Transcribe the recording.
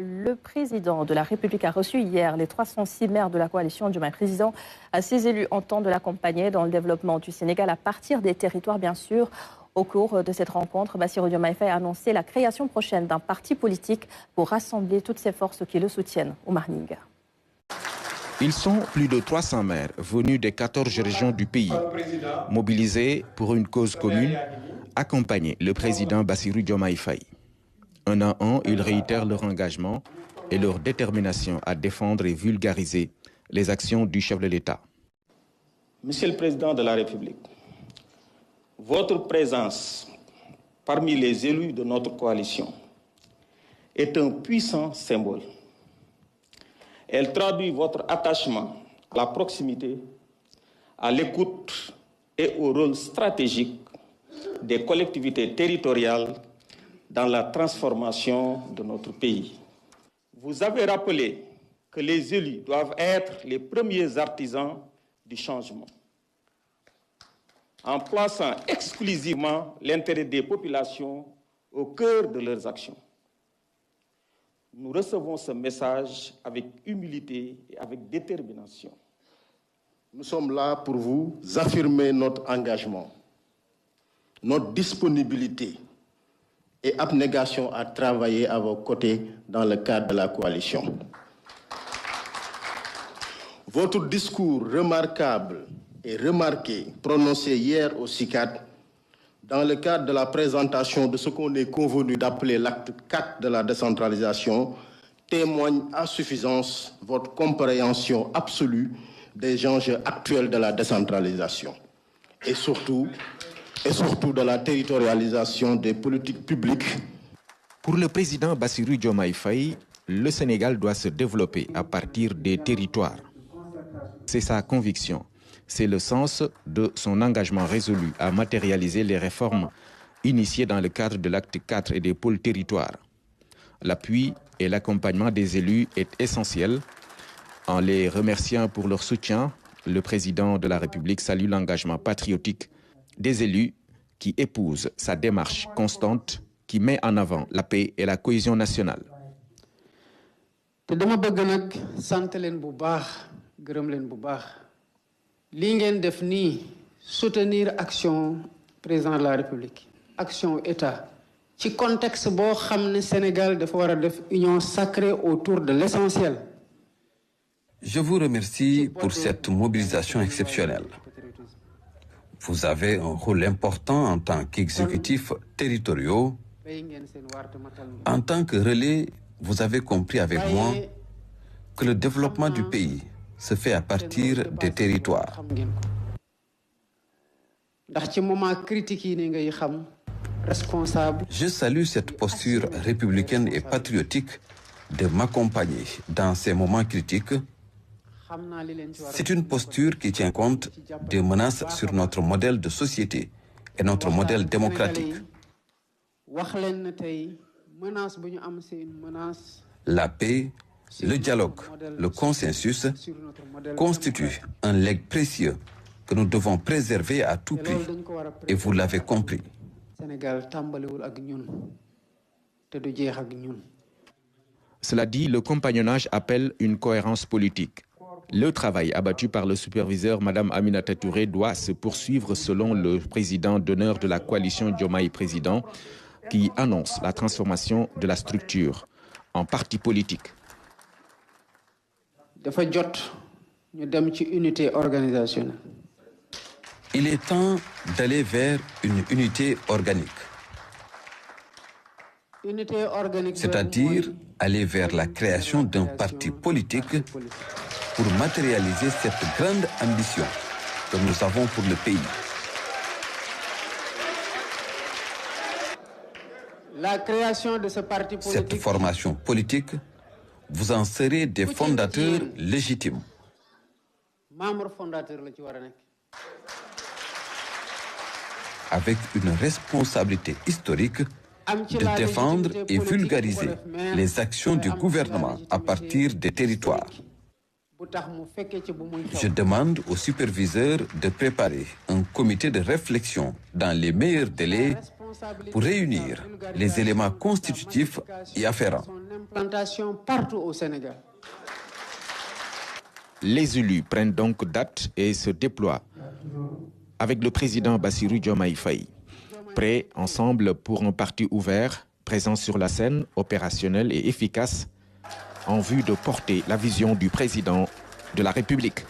Le président de la République a reçu hier les 306 maires de la coalition Diomaye Président. Ces élus entendent l'accompagner dans le développement du Sénégal à partir des territoires, bien sûr. Au cours de cette rencontre, Bassirou Diomaye Faye a annoncé la création prochaine d'un parti politique pour rassembler toutes ces forces qui le soutiennent. Oumar Ning. Ils sont plus de 300 maires venus des 14 régions du pays, mobilisés pour une cause commune, accompagner le président Bassirou Diomaye Faye. Un à un, ils réitèrent leur engagement et leur détermination à défendre et vulgariser les actions du chef de l'État. Monsieur le Président de la République, votre présence parmi les élus de notre coalition est un puissant symbole. Elle traduit votre attachement à la proximité, à l'écoute et au rôle stratégique des collectivités territoriales dans la transformation de notre pays. Vous avez rappelé que les élus doivent être les premiers artisans du changement, en plaçant exclusivement l'intérêt des populations au cœur de leurs actions. Nous recevons ce message avec humilité et avec détermination. Nous sommes là pour vous affirmer notre engagement, notre disponibilité et abnégation à travailler à vos côtés dans le cadre de la coalition. Votre discours remarquable et remarqué, prononcé hier au CICAD, dans le cadre de la présentation de ce qu'on est convenu d'appeler l'acte 4 de la décentralisation, témoigne à suffisance votre compréhension absolue des enjeux actuels de la décentralisation et surtout de la territorialisation des politiques publiques. Pour le président Bassirou Diomaye Faye, le Sénégal doit se développer à partir des territoires. C'est sa conviction. C'est le sens de son engagement résolu à matérialiser les réformes initiées dans le cadre de l'acte 4 et des pôles territoires. L'appui et l'accompagnement des élus est essentiel. En les remerciant pour leur soutien, le président de la République salue l'engagement patriotique des élus qui épousent sa démarche constante qui met en avant la paix et la cohésion nationale. Soutenir action président de la République, action État. Dans le contexte où le Sénégal doit faire une union sacrée autour de l'essentiel. Je vous remercie pour cette mobilisation exceptionnelle. Vous avez un rôle important en tant qu'exécutif territoriaux. En tant que relais, vous avez compris avec moi que le développement du pays se fait à partir des territoires. Je salue cette posture républicaine et patriotique de m'accompagner dans ces moments critiques. C'est une posture qui tient compte des menaces sur notre modèle de société et notre modèle démocratique. La paix, le dialogue, le consensus constituent un legs précieux que nous devons préserver à tout prix. Et vous l'avez compris. Cela dit, le compagnonnage appelle une cohérence politique. Le travail abattu par le superviseur Mme Aminata Touré doit se poursuivre selon le président d'honneur de la coalition Diomaye Président qui annonce la transformation de la structure en parti politique. Il est temps d'aller vers une unité organique. C'est-à-dire aller vers la création d'un parti politique pour matérialiser cette grande ambition que nous avons pour le pays. La création de ce parti politique. Cette formation politique, vous en serez des fondateurs légitimes. Avec une responsabilité historique de défendre et vulgariser les actions du gouvernement à partir des territoires. Je demande aux superviseurs de préparer un comité de réflexion dans les meilleurs délais pour réunir les éléments constitutifs et afférents. Plantation partout au Sénégal. Les élus prennent donc date et se déploient avec le président Bassirou Diomaye Faye. Prêts ensemble pour un parti ouvert, présent sur la scène, opérationnel et efficace, en vue de porter la vision du président de la République.